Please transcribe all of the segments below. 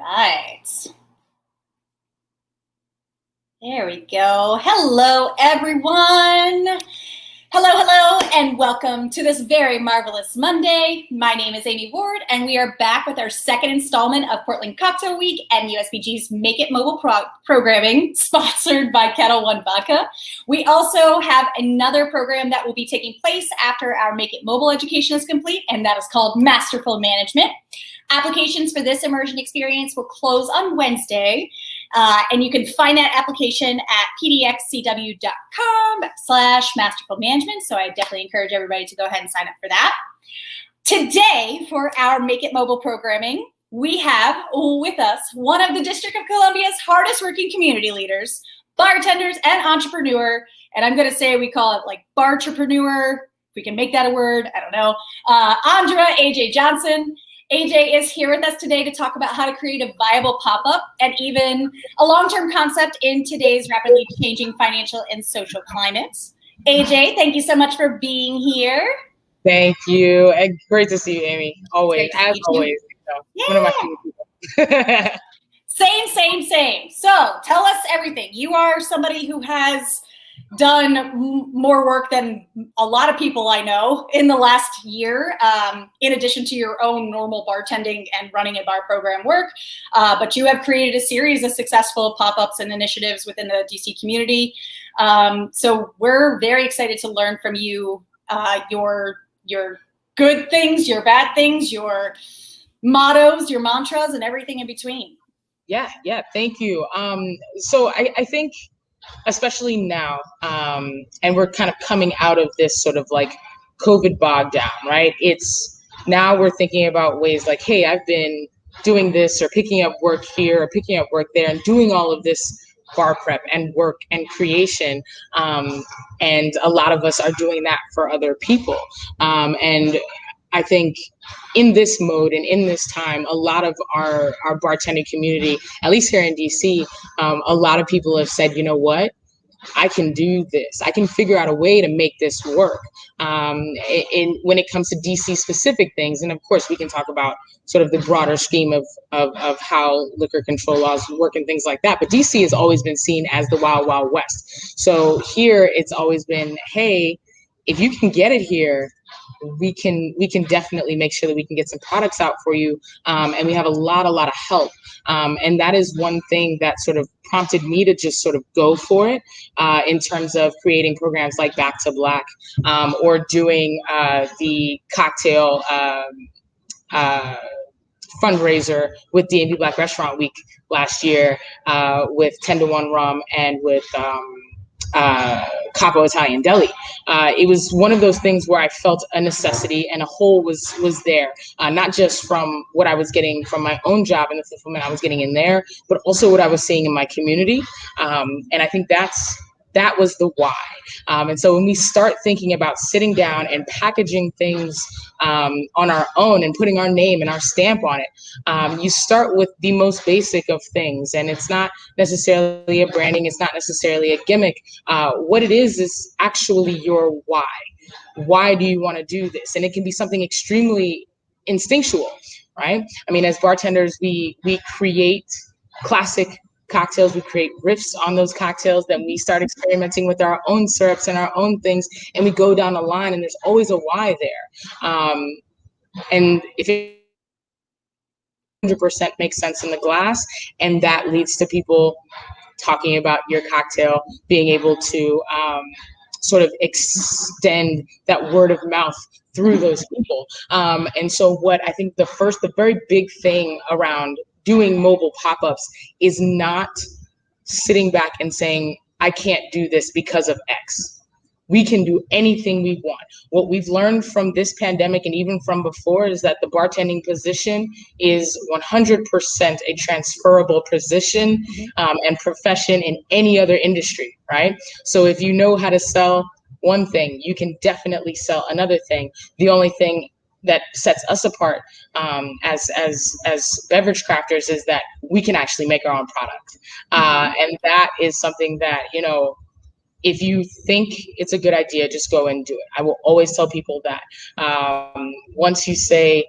Right. There we go. Hello, everyone. Hello, and welcome to this very marvelous Monday. My name is Amy Ward, and we are back with our second installment of Portland Cocktail Week and USBG's Make It Mobile programming, sponsored by Kettle One Vodka. We also have another program that will be taking place after our Make It Mobile education is complete, and that is called Masterful Management. Applications for this immersion experience will close on Wednesday. And you can find that application at pdxcw.com/masterful management. So I definitely encourage everybody to go ahead and sign up for that. Today, for our Make It Mobile programming, we have with us one of the District of Columbia's hardest working community leaders, bartenders, and entrepreneur. And I'm going to say we call it like bartrepreneur. If we can make that a word, I don't know. Andra AJ Johnson. AJ is here with us today to talk about how to create a viable pop-up and even a long-term concept in today's rapidly changing financial and social climate. AJ, thank you so much for being here. Thank you. And great to see you, Amy. Always, as always. One of my favorite people. Same. So tell us everything. You are somebody who has done more work than a lot of people I know in the last year, in addition to your own normal bartending and running a bar program work. But you have created a series of successful pop-ups and initiatives within the DC community. So we're very excited to learn from you, your good things, your bad things, your mottos, your mantras, and everything in between. Yeah, thank you. So I think, especially now, and we're kind of coming out of this sort of like COVID bog down, right? It's now we're thinking about ways like, hey, I've been doing this or picking up work here or picking up work there and doing all of this bar prep and work and creation. And a lot of us are doing that for other people. And I think in this mode and in this time, a lot of our bartending community, at least here in DC, a lot of people have said, you know what? I can do this. I can figure out a way to make this work. And when it comes to DC specific things, and of course we can talk about sort of the broader scheme of how liquor control laws work and things like that. But DC has always been seen as the Wild Wild West. So here it's always been, hey, if you can get it here, we can definitely make sure that we can get some products out for you. And we have a lot of help. And that is one thing that sort of prompted me to just sort of go for it in terms of creating programs like Back to Black, or doing the cocktail fundraiser with D&B Black Restaurant Week last year, with 10 to 1 Rum and with Capo Italian Deli. It was one of those things where I felt a necessity and a hole was there, not just from what I was getting from my own job and the fulfillment I was getting in there, but also what I was seeing in my community. And I think that was the why. And so when we start thinking about sitting down and packaging things on our own and putting our name and our stamp on it, you start with the most basic of things. And it's not necessarily a branding. It's not necessarily a gimmick. What it is actually your why. Why do you want to do this? And it can be something extremely instinctual, right? I mean, as bartenders, we create classic cocktails, we create riffs on those cocktails, then we start experimenting with our own syrups and our own things, and we go down the line, and there's always a why there. And if it 100% makes sense in the glass, and that leads to people talking about your cocktail, being able to sort of extend that word of mouth through those people. And so what I think the very big thing around doing mobile pop-ups is not sitting back and saying, I can't do this because of X. We can do anything we want. What we've learned from this pandemic and even from before is that the bartending position is 100% a transferable position and profession in any other industry, right? So if you know how to sell one thing, you can definitely sell another thing. The only thing that sets us apart as beverage crafters is that we can actually make our own product. And that is something that, you know, if you think it's a good idea, just go and do it. I will always tell people that once you say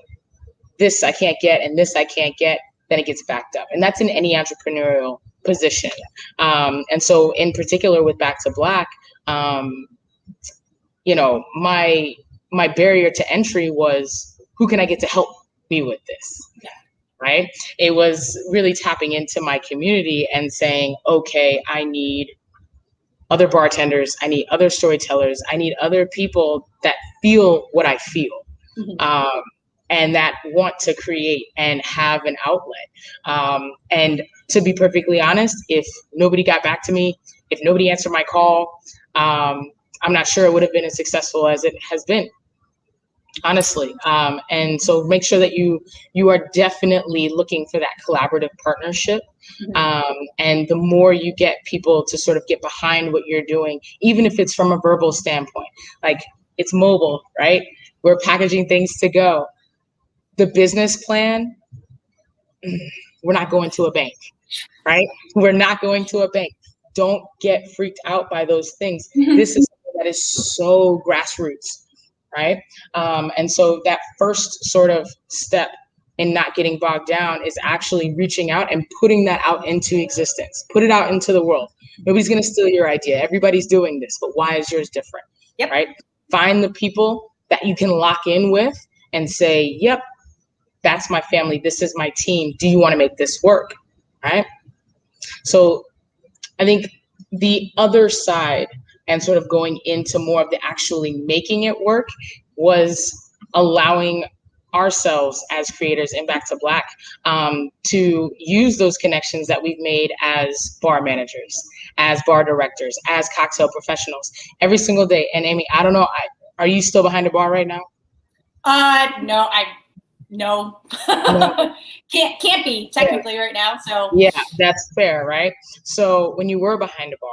this I can't get and this I can't get, then it gets backed up. And that's in any entrepreneurial position. And so in particular with Back to Black, you know, my barrier to entry was, who can I get to help me with this? Right? It was really tapping into my community and saying, okay, I need other bartenders, I need other storytellers, I need other people that feel what I feel. And that want to create and have an outlet. And to be perfectly honest, if nobody got back to me, if nobody answered my call, I'm not sure it would have been as successful as it has been, honestly. And so make sure that you are definitely looking for that collaborative partnership. And the more you get people to sort of get behind what you're doing, even if it's from a verbal standpoint, like it's mobile, right? We're packaging things to go. The business plan, we're not going to a bank, right? We're not going to a bank. Don't get freaked out by those things. This is something that is so grassroots, right? And so that first sort of step in not getting bogged down is actually reaching out and putting that out into existence. Put it out into the world. Nobody's going to steal your idea. Everybody's doing this, but why is yours different? Yep. Right? Find the people that you can lock in with and say, yep, that's my family. This is my team. Do you want to make this work? Right? So I think the other side, and sort of going into more of the actually making it work, was allowing ourselves as creators in Back to Black to use those connections that we've made as bar managers, as bar directors, as cocktail professionals every single day. And Amy, I don't know, are you still behind a bar right now? No. Can't be technically right now. So yeah, that's fair, right? So when you were behind a bar,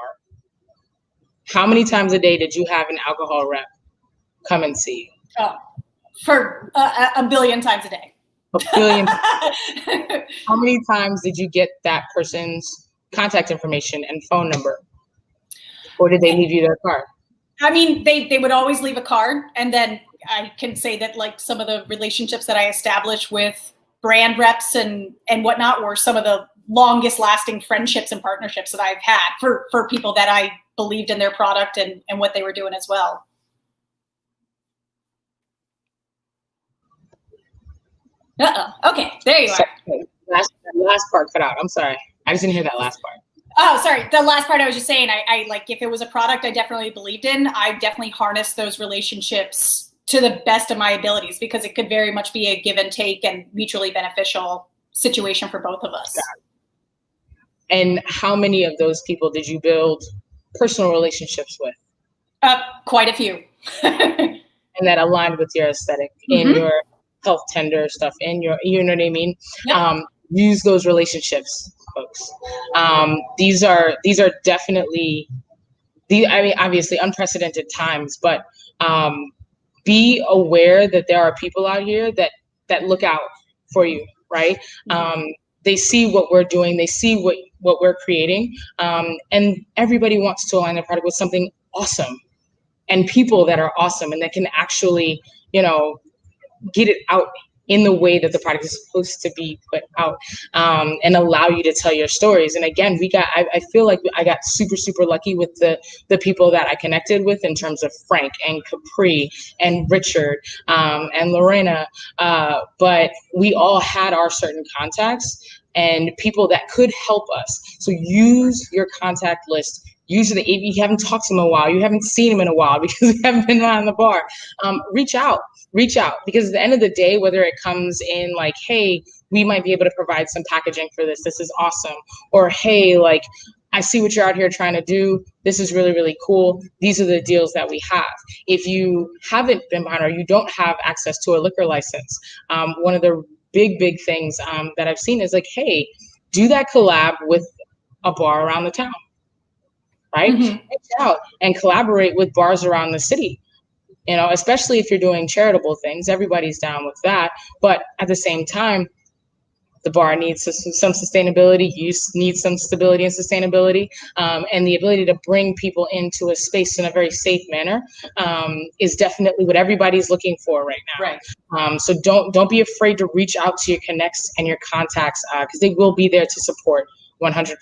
how many times a day did you have an alcohol rep come and see you? For a billion times a day. A billion. How many times did you get that person's contact information and phone number? Or did they leave you their card? I mean, they would always leave a card. And then I can say that like some of the relationships that I established with brand reps and whatnot were some of the longest lasting friendships and partnerships that I've had for people that I believed in their product and what they were doing as well. Okay, there you are. Last part cut out. I'm sorry. I just didn't hear that last part. Oh, sorry. The last part I was just saying, I like, if it was a product I definitely believed in, I definitely harnessed those relationships to the best of my abilities, because it could very much be a give and take and mutually beneficial situation for both of us. And how many of those people did you build personal relationships with? Quite a few. And that aligned with your aesthetic in your health tender stuff, in your, you know what I mean? Yep. Use those relationships, folks. These are definitely, I mean, obviously unprecedented times, but be aware that there are people out here that look out for you, right? They see what we're doing, they see what we're creating, and everybody wants to align their product with something awesome and people that are awesome and that can actually, you know, get it out in the way that the product is supposed to be put out, and allow you to tell your stories. And again, I feel like I got super, super lucky with the people that I connected with in terms of Frank and Capri and Richard and Lorena, but we all had our certain contacts and people that could help us. So use your contact list. Usually, if you haven't talked to them in a while, you haven't seen them in a while because you haven't been behind the bar, reach out, because at the end of the day, whether it comes in like, hey, we might be able to provide some packaging for this. This is awesome. Or, hey, like, I see what you're out here trying to do. This is really, really cool. These are the deals that we have. If you haven't been behind or you don't have access to a liquor license, one of the big things that I've seen is like, hey, do that collab with a bar around the town. Right? Reach out and collaborate with bars around the city. You know, especially if you're doing charitable things, everybody's down with that. But at the same time, The bar needs some sustainability. You need some stability and sustainability, and the ability to bring people into a space in a very safe manner is definitely what everybody's looking for right now. Right. So don't be afraid to reach out to your connects and your contacts because they will be there to support 100%.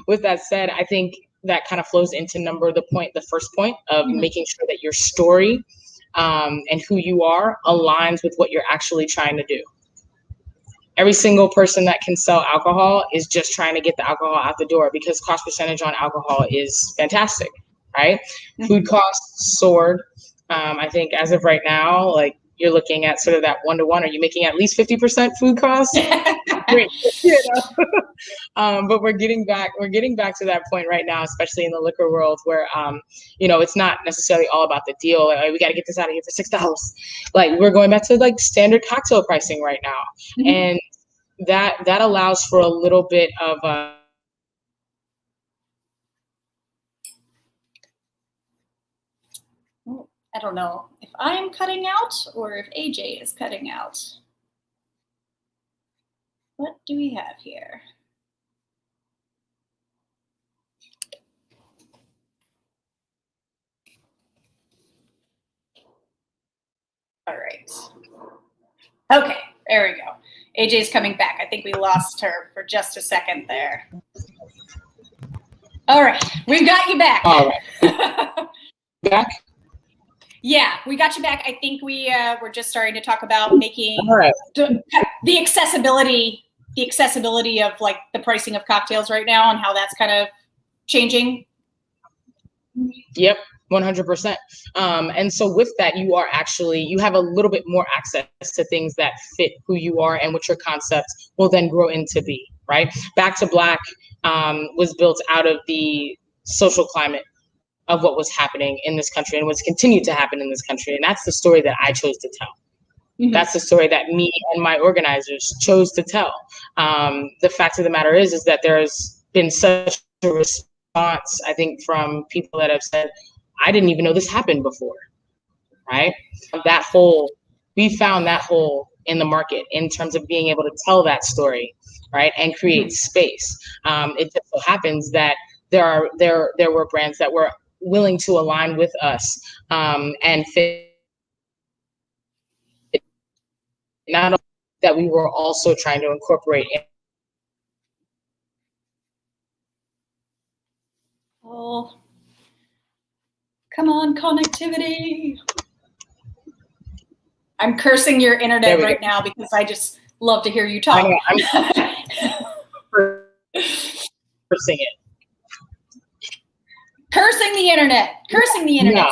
With that said, I think that kind of flows into the first point of making sure that your story and who you are aligns with what you're actually trying to do. Every single person that can sell alcohol is just trying to get the alcohol out the door because cost percentage on alcohol is fantastic, right? Food costs soared. I think as of right now, like you're looking at sort of that 1-to-1. Are you making at least 50% food costs? Great. But we're getting back to that point right now, especially in the liquor world where, it's not necessarily all about the deal. Like, we got to get this out of here for $6. Like we're going back to like standard cocktail pricing right now. And that allows for a little bit of I don't know if I'm cutting out or if AJ is cutting out. What do we have here? All right. Okay, there we go. AJ's coming back. I think we lost her for just a second there. All right, we've got you back. all right. Back. Yeah, we got you back. I think we're just starting to talk about making All right. the accessibility of like the pricing of cocktails right now and how that's kind of changing. Yep. 100%. And so with that, you have a little bit more access to things that fit who you are and what your concepts will then grow into be, right? Back to Black was built out of the social climate of what was happening in this country and what's continued to happen in this country. And that's the story that I chose to tell. That's the story that me and my organizers chose to tell. The fact of the matter is that there's been such a response, I think, from people that have said, I didn't even know this happened before, right? We found that hole in the market in terms of being able to tell that story, right? And create space. It just so happens that there were brands that were willing to align with us and fit. Not only that, we were also trying to incorporate. Oh, come on, connectivity. I'm cursing your internet right now because I just love to hear you talk. I'm cursing it. Cursing the internet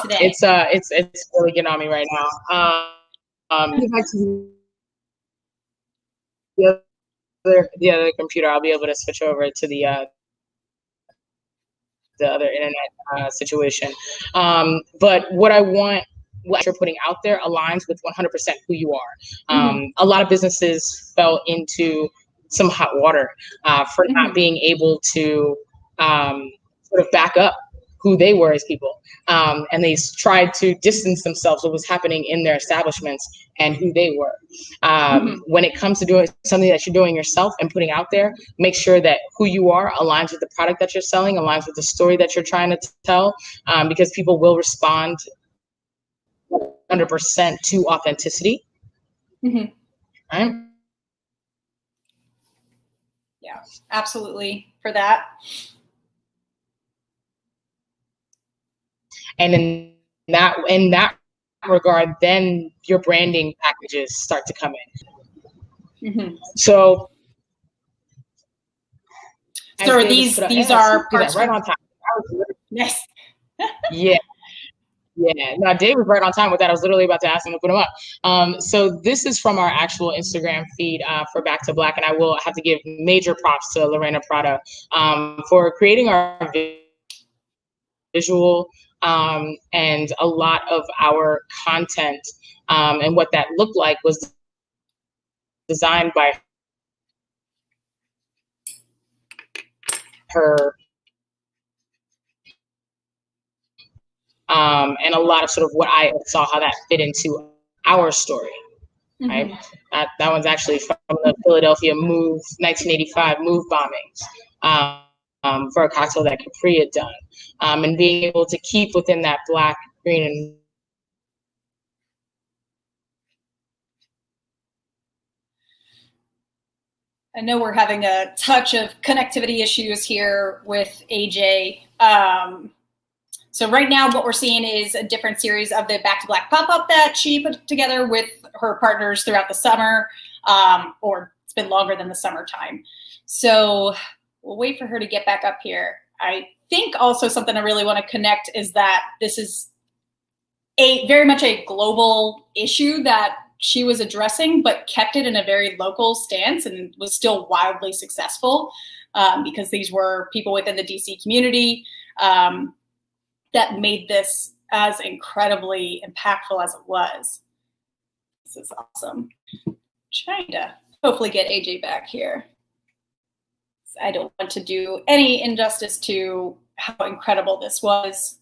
today. It's really getting on me right now. Back to the other computer, I'll be able to switch over to the other internet situation. But what you're putting out there aligns with 100% who you are. A lot of businesses fell into some hot water for not being able to sort of back up who they were as people. And they tried to distance themselves from what was happening in their establishments and who they were. When it comes to doing something that you're doing yourself and putting out there, make sure that who you are aligns with the product that you're selling, aligns with the story that you're trying to tell, because people will respond 100% to authenticity. Right? Yeah, absolutely for that. And in that regard, then your branding packages start to come in. So these are parts right on time. Yes. Yeah. No, Dave was right on time with that. I was literally about to ask him to put them up. So this is from our actual Instagram feed for Back to Black, and I will have to give major props to Lorena Prada for creating our visual and a lot of our content and what that looked like was designed by her. And a lot of sort of what I saw how that fit into our story. right? That one's actually from the Philadelphia 1985 move bombings, for a cocktail that Capri had done. And being able to keep within that black, green, and I know we're having a touch of connectivity issues here with AJ. So right now what we're seeing is a different series of the Back to Black pop-up that she put together with her partners throughout the summer, or it's been longer than the summertime. So we'll wait for her to get back up here. I think also something I really want to connect is that this is very much a global issue that she was addressing, but kept it in a very local stance and was still wildly successful, because these were people within the DC community that made this as incredibly impactful as it was. This is awesome. Trying to hopefully get AJ back here. I don't want to do any injustice to how incredible this was.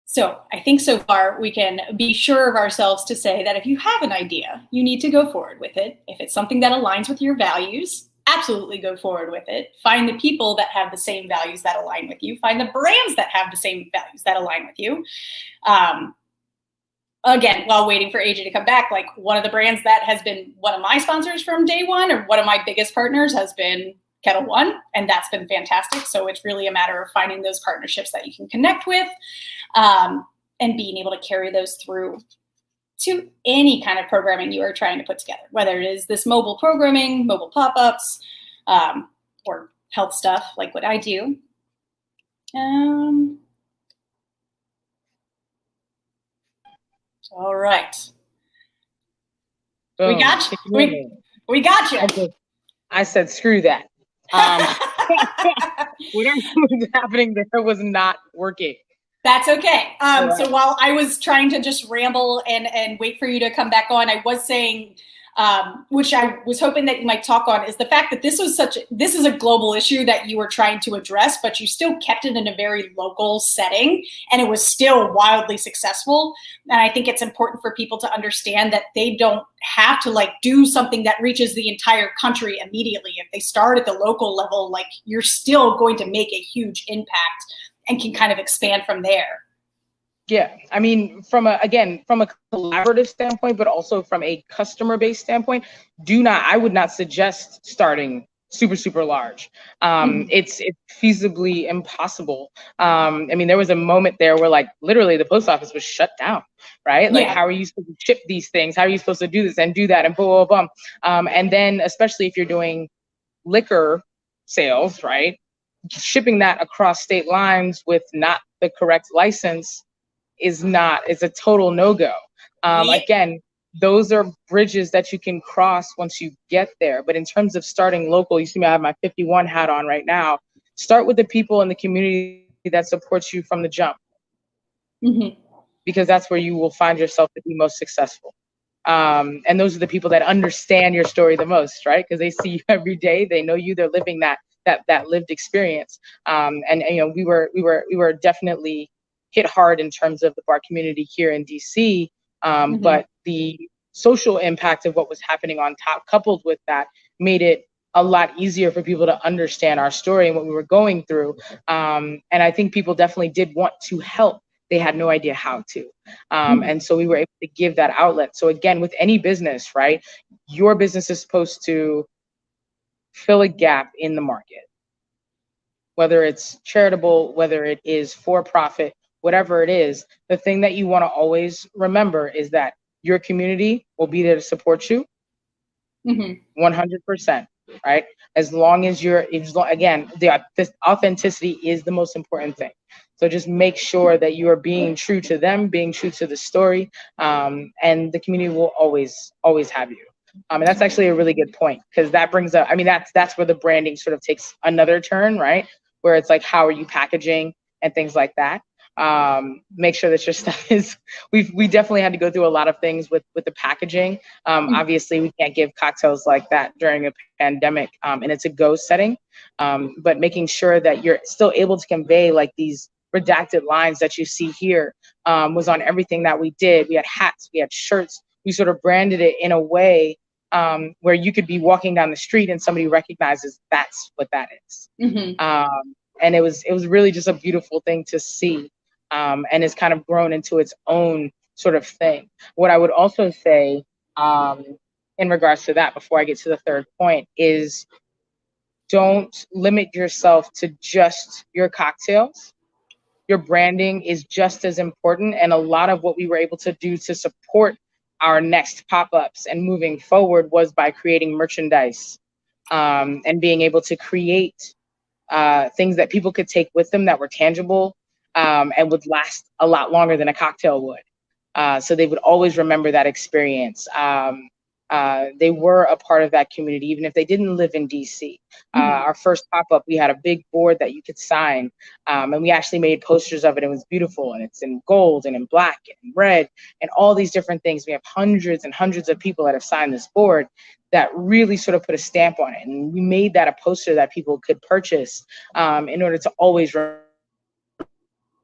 So I think so far we can be sure of ourselves to say that if you have an idea, you need to go forward with it. If it's something that aligns with your values, absolutely go forward with it. Find the people that have the same values that align with you. Find the brands that have the same values that align with you. Again, while waiting for AJ to come back, like one of the brands that has been one of my sponsors from day one, or one of my biggest partners, has been Ketel One, and that's been fantastic. So it's really a matter of finding those partnerships that you can connect with, and being able to carry those through to any kind of programming you are trying to put together, whether it is this mobile programming, mobile pop-ups, or health stuff like what I do. All right. boom. We got you. We got you. I said, screw that. Whatever was happening there was not working. That's okay. So while I was trying to just ramble and wait for you to come back on, I was saying, which I was hoping that you might talk on, is the fact that this is a global issue that you were trying to address, but you still kept it in a very local setting, and it was still wildly successful. And I think it's important for people to understand that they don't have to like do something that reaches the entire country immediately. If they start at the local level, like you're still going to make a huge impact and can kind of expand from there. Yeah, I mean, from a collaborative standpoint, but also from a customer-based standpoint, I would not suggest starting super large. It's feasibly impossible. I mean, there was a moment there where like literally the post office was shut down, right? Like, how are you supposed to ship these things? How are you supposed to do this and do that and blah, blah, blah. And then especially if you're doing liquor sales, right? Shipping that across state lines with not the correct license is a total no-go. Again, those are bridges that you can cross once you get there. But in terms of starting local, you see me, I have my 51 hat on right now. Start with the people in the community that supports you from the jump. Because that's where you will find yourself to be most successful. And those are the people that understand your story the most, right? Because they see you every day, they know you, they're living that lived experience. And you know, we were definitely hit hard in terms of the bar community here in DC, but the social impact of what was happening on top, coupled with that, made it a lot easier for people to understand our story and what we were going through. And I think people definitely did want to help. They had no idea how to. And so we were able to give that outlet. So again, with any business, right, your business is supposed to fill a gap in the market, whether it's charitable, whether it is for profit, whatever it is. The thing that you want to always remember is that your community will be there to support you 100%, right? As long as this authenticity is the most important thing. So just make sure that you are being true to them, being true to the story, and the community will always have you. And that's actually a really good point, because that brings up, I mean, that's where the branding sort of takes another turn, right? Where it's like, how are you packaging and things like that? Make sure that your stuff is, we definitely had to go through a lot of things with the packaging. Obviously we can't give cocktails like that during a pandemic, and it's a go setting, but making sure that you're still able to convey like these redacted lines that you see here was on everything that we did. We had hats, we had shirts. We sort of branded it in a way where you could be walking down the street and somebody recognizes that's what that is. And it was really just a beautiful thing to see, and it's kind of grown into its own sort of thing. What I would also say in regards to that, before I get to the third point, is don't limit yourself to just your cocktails. Your branding is just as important. And a lot of what we were able to do to support our next pop-ups and moving forward was by creating merchandise and being able to create things that people could take with them that were tangible and would last a lot longer than a cocktail would. So they would always remember that experience. They were a part of that community, even if they didn't live in DC. Our first pop-up, we had a big board that you could sign, and we actually made posters of it. It was beautiful, and it's in gold and in black and red and all these different things. We have hundreds and hundreds of people that have signed this board that really sort of put a stamp on it. And we made that a poster that people could purchase in order to always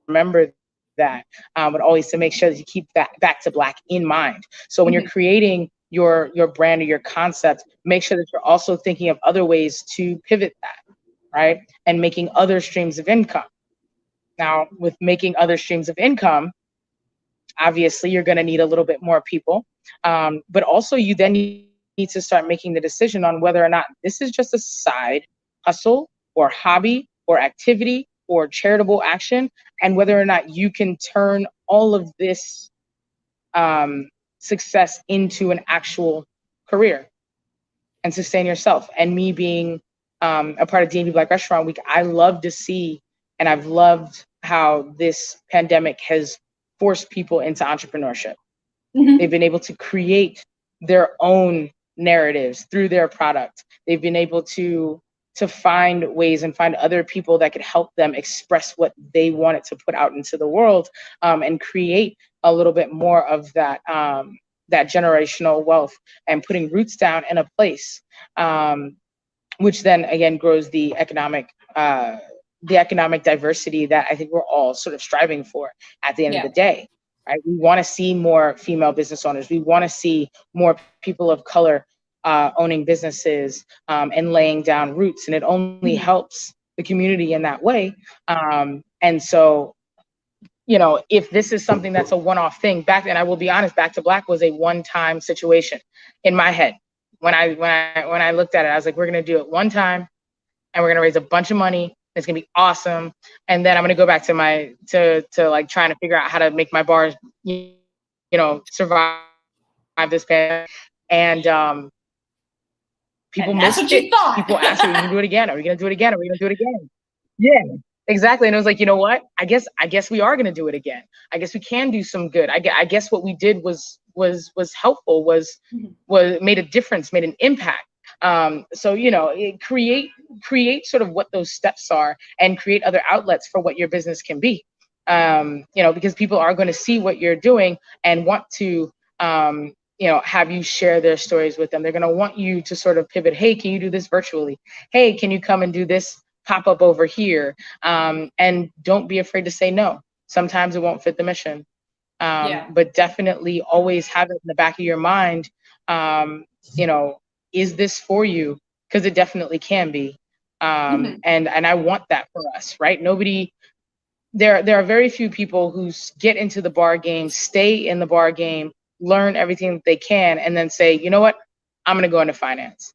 remember that, but always to make sure that you keep that Back to Black in mind. So when you're creating your brand or your concept, make sure that you're also thinking of other ways to pivot that, right? And making other streams of income. Now, with making other streams of income, obviously you're going to need a little bit more people, but also you then need to start making the decision on whether or not this is just a side hustle or hobby or activity or charitable action, and whether or not you can turn all of this success into an actual career and sustain yourself. And me being a part of D&B Black Restaurant Week, I love to see, and I've loved how this pandemic has forced people into entrepreneurship. They've been able to create their own narratives through their product. They've been able to find ways and find other people that could help them express what they wanted to put out into the world, and create a little bit more of that that generational wealth and putting roots down in a place, which then again grows the economic diversity that I think we're all sort of striving for at the end of the day. Right? We want to see more female business owners. We want to see more people of color owning businesses and laying down roots, and it only helps the community in that way. And so, you know, if this is something that's a one-off thing, and I will be honest, Back to Black was a one-time situation in my head. When I looked at it, I was like, we're gonna do it one time, and we're gonna raise a bunch of money. It's gonna be awesome, and then I'm gonna go back to like trying to figure out how to make my bars, you know, survive this pandemic. And people missed it. People asked, "Are we gonna do it again? Are we gonna do it again? Are we gonna do it again?" Yeah, exactly. And it was like, you know what? I guess we are gonna do it again. I guess we can do some good. I guess what we did was helpful. Was made a difference, made an impact. So you know, create sort of what those steps are, and create other outlets for what your business can be. You know, because people are going to see what you're doing and want to you know, have you share their stories with them. They're going to want you to sort of pivot. Hey, can you do this virtually? Hey, can you come and do this pop up over here? And don't be afraid to say no. Sometimes it won't fit the mission. But definitely always have it in the back of your mind. You know, is this for you? Because it definitely can be. And I want that for us, right? There are very few people who get into the bar game, stay in the bar game, learn everything that they can, and then say, you know what, I'm going to go into finance.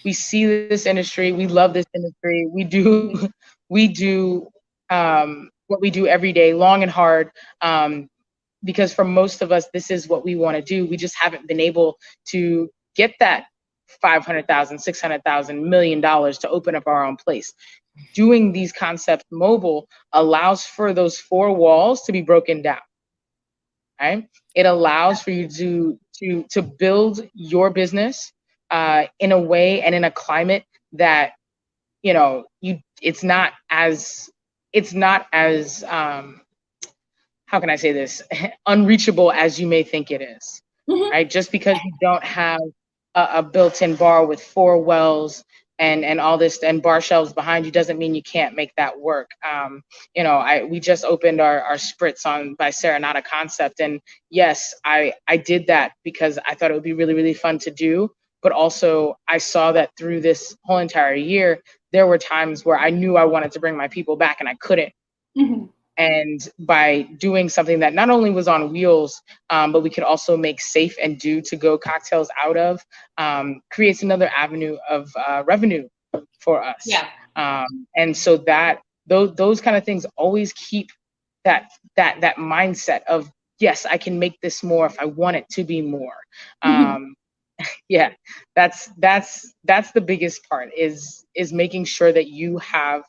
We see this industry. We love this industry. We do what we do every day, long and hard, because for most of us, this is what we want to do. We just haven't been able to get that $500,000, $600,000, $1 million to open up our own place. Doing these concepts mobile allows for those four walls to be broken down. Right? It allows for you to build your business in a way and in a climate that, you know, it's not as how can I say this, unreachable as you may think it is. Right? Just because you don't have a built-in bar with 4 wells, and all this and bar shelves behind you doesn't mean you can't make that work. We just opened our spritz on by Serenata Concept, and yes, I did that because I thought it would be really, really fun to do. But also I saw that through this whole entire year, there were times where I knew I wanted to bring my people back and I couldn't. Mm-hmm. And by doing something that not only was on wheels, but we could also make safe and do to go cocktails out of, creates another avenue of revenue for us. Yeah. And so that those kind of things always keep that mindset of, yes, I can make this more if I want it to be more. Mm-hmm. Yeah, that's the biggest part is making sure that you have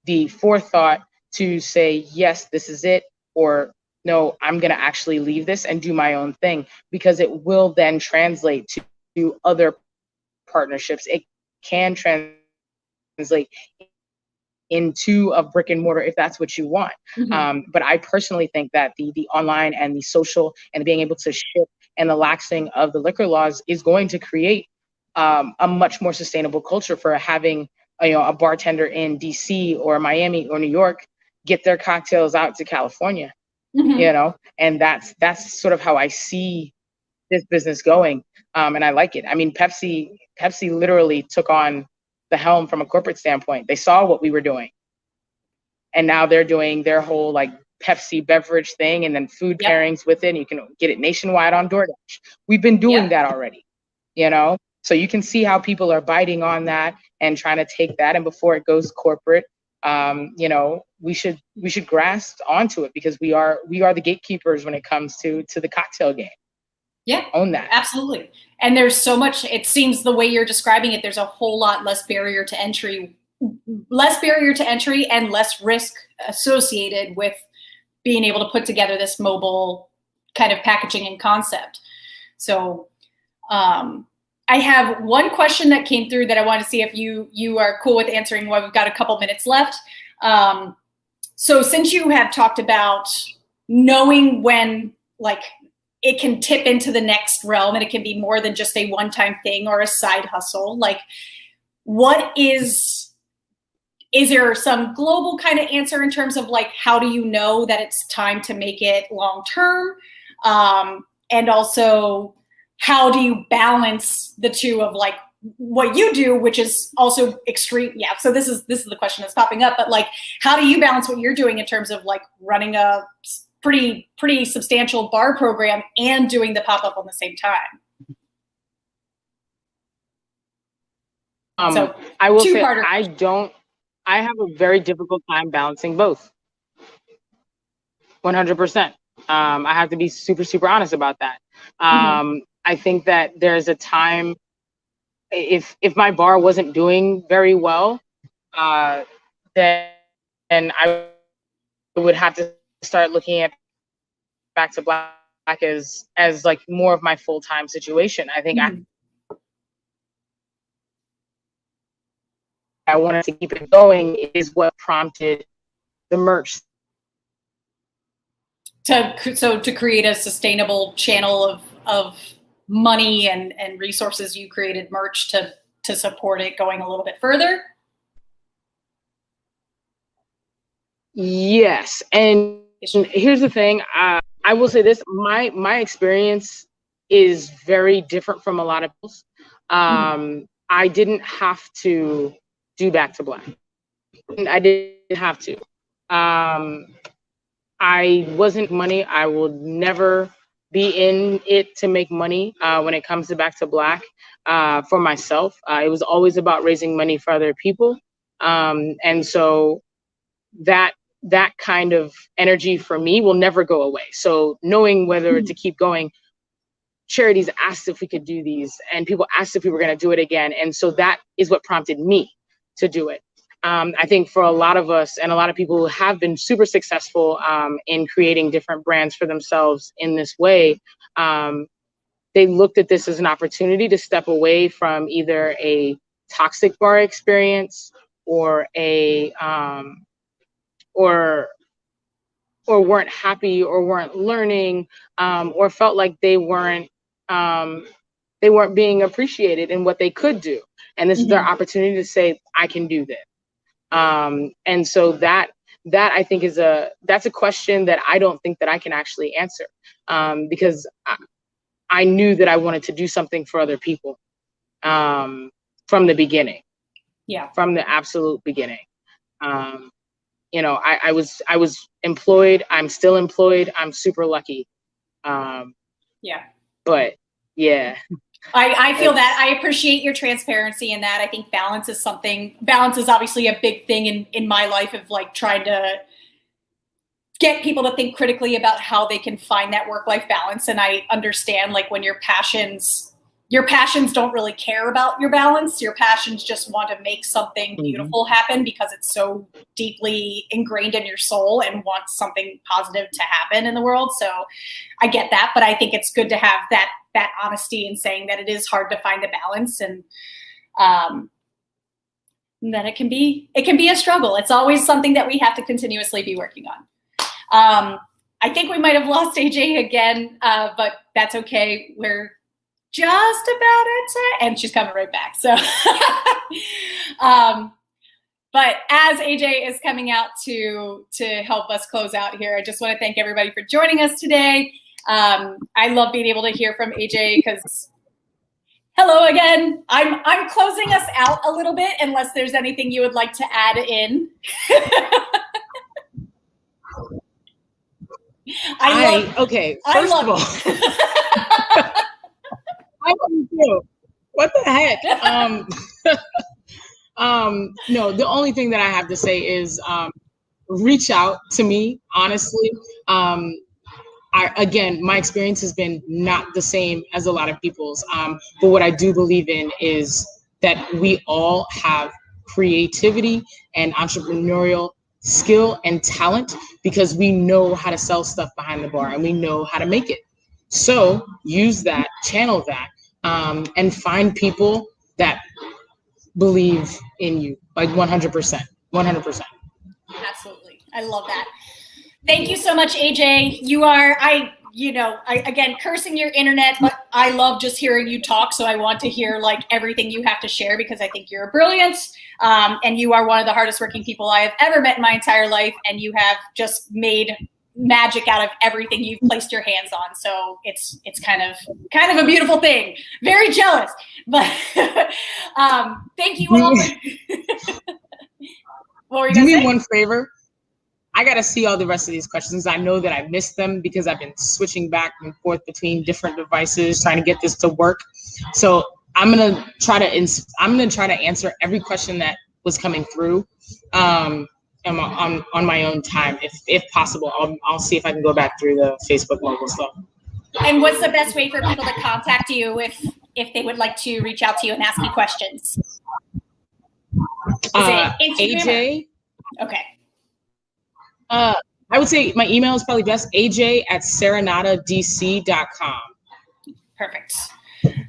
the forethought to say, yes, this is it, or no, I'm going to actually leave this and do my own thing, because it will then translate to other partnerships. It can translate into a brick and mortar if that's what you want. Mm-hmm. But I personally think that the online and the social and being able to ship and the laxing of the liquor laws is going to create a much more sustainable culture for having a bartender in DC or Miami or New York get their cocktails out to California, Mm-hmm. and that's sort of how I see this business going. And I like it. I mean, Pepsi literally took on the helm from a corporate standpoint. They saw what we were doing, and now they're doing their whole like Pepsi beverage thing and then food Yep. pairings with it. And you can get it nationwide on DoorDash. We've been doing Yep. that already, so you can see how people are biting on that and trying to take that. And before it goes corporate, we should grasp onto it, because we are the gatekeepers when it comes to the cocktail game. Yeah, Own that. absolutely. And there's so much, it seems the way you're describing it, there's a whole lot less barrier to entry and less risk associated with being able to put together this mobile kind of packaging and concept. So I have one question that came through that I want to see if you are cool with answering while we've got a couple minutes left. So since you have talked about knowing when like it can tip into the next realm and it can be more than just a one-time thing or a side hustle, like is there some global kind of answer in terms of like, how do you know that it's time to make it long-term? And also, how do you balance the two of like what you do, which is also extreme? Yeah. So this is the question that's popping up, but like, how do you balance what you're doing in terms of like running a pretty substantial bar program and doing the pop-up on the same time? So I will say I have a very difficult time balancing both. 100%. I have to be super, super honest about that. I think that there's a time, if my bar wasn't doing very well, then I would have to start looking at Back to Black as like more of my full-time situation. I think I wanted to keep it going is what prompted the merch. To create a sustainable channel of money and resources, you created merch to support it going a little bit further. Yes. And here's the thing. I will say this, my experience is very different from a lot of people's. I didn't have to do Back to Black. I didn't have to. I wasn't money. I will never be in it to make money when it comes to Back to Black for myself. It was always about raising money for other people. And so that kind of energy for me will never go away. So knowing whether to keep going, charities asked if we could do these, and people asked if we were going to do it again. And so that is what prompted me to do it. I think for a lot of us and a lot of people who have been super successful in creating different brands for themselves in this way, they looked at this as an opportunity to step away from either a toxic bar experience or or weren't happy or weren't learning or felt like they weren't being appreciated in what they could do. And this is their opportunity to say, I can do this. And so that I think that's a question that I don't think that I can actually answer, because I knew that I wanted to do something for other people from the beginning. Yeah. From the absolute beginning. You know, I was employed. I'm still employed. I'm super lucky. Yeah. But yeah. I feel that. I appreciate your transparency in that. I think balance is obviously a big thing in my life, of like trying to get people to think critically about how they can find that work-life balance. And I understand, like, when your passions don't really care about your balance. Your passions just want to make something beautiful happen because it's so deeply ingrained in your soul and wants something positive to happen in the world. So I get that, but I think it's good to have that honesty in saying that it is hard to find the balance, and that it can be a struggle. It's always something that we have to continuously be working on. I think we might have lost AJ again, but that's okay. We're just about it, and she's coming right back. So, but as AJ is coming out to help us close out here, I just want to thank everybody for joining us today. I love being able to hear from AJ because, hello again. I'm closing us out a little bit, unless there's anything you would like to add in. Okay. First of all. I love you. What the heck? No, the only thing that I have to say is reach out to me, honestly. Again, my experience has been not the same as a lot of people's. But what I do believe in is that we all have creativity and entrepreneurial skill and talent, because we know how to sell stuff behind the bar and we know how to make it. So use that, channel that, and find people that believe in you, like 100%. Absolutely. I love that. Thank you so much, AJ. You are, again, cursing your internet, but I love just hearing you talk. So I want to hear like everything you have to share, because I think you're brilliant. And you are one of the hardest working people I have ever met in my entire life. And you have just made magic out of everything you've placed your hands on. So it's kind of a beautiful thing. Very jealous, but thank you all. What were you gonna say? Do me one favor. I got to see all the rest of these questions. I know that I missed them because I've been switching back and forth between different devices trying to get this to work. So I'm going to try to answer every question that was coming through on my own time. If possible, I'll see if I can go back through the Facebook mobile stuff. And what's the best way for people to contact you if they would like to reach out to you and ask you questions? AJ. Okay. I would say my email is probably best, aj@serenatadc.com. Perfect.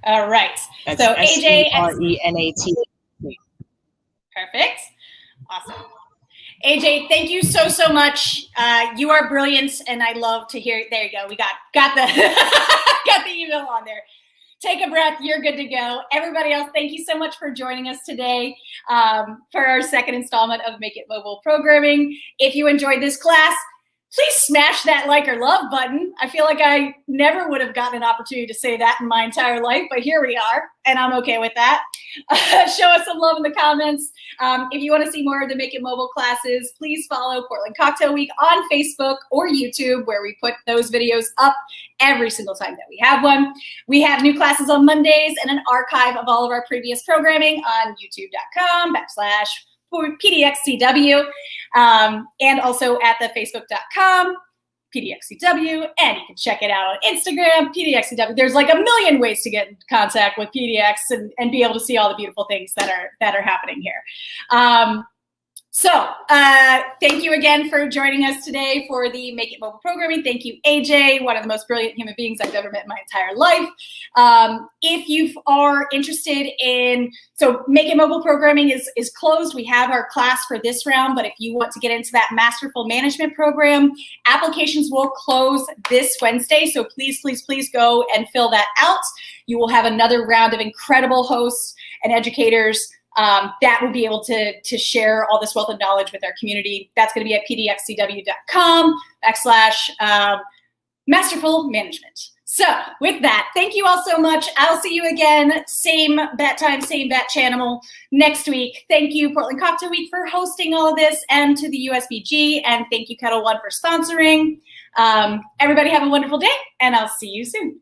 All right. That's so AJ SERENAT. Perfect. Awesome. AJ, thank you so much. You are brilliant, and I love to hear. There you go. We got the got the email on there. Take a breath. You're good to go. Everybody else, thank you so much for joining us today for our second installment of Make It Mobile Programming. If you enjoyed this class, please smash that like or love button. I feel like I never would have gotten an opportunity to say that in my entire life, but here we are, and I'm okay with that. Show us some love in the comments. If you want to see more of the Make It Mobile classes, please follow Portland Cocktail Week on Facebook or YouTube, where we put those videos up every single time that we have one. We have new classes on Mondays and an archive of all of our previous programming on youtube.com/PDXCW, and also at the facebook.com PDXCW, and you can check it out on Instagram, PDXCW. There's like a million ways to get in contact with PDX and be able to see all the beautiful things that are happening here. So thank you again for joining us today for the Make It Mobile programming. Thank you, AJ, one of the most brilliant human beings I've ever met in my entire life. If you are interested in, so Make It Mobile programming is closed. We have our class for this round, but if you want to get into that Masterful Management program, applications will close this Wednesday. So please, please, please go and fill that out. You will have another round of incredible hosts and educators that will be able to share all this wealth of knowledge with our community. That's going to be at pdxcw.com/masterful management. So with that, thank you all so much. I'll see you again, same bat time, same bat channel next week. Thank you, Portland Cocktail Week, for hosting all of this, and to the USBG, and thank you, Kettle One, for sponsoring. Everybody have a wonderful day, and I'll see you soon.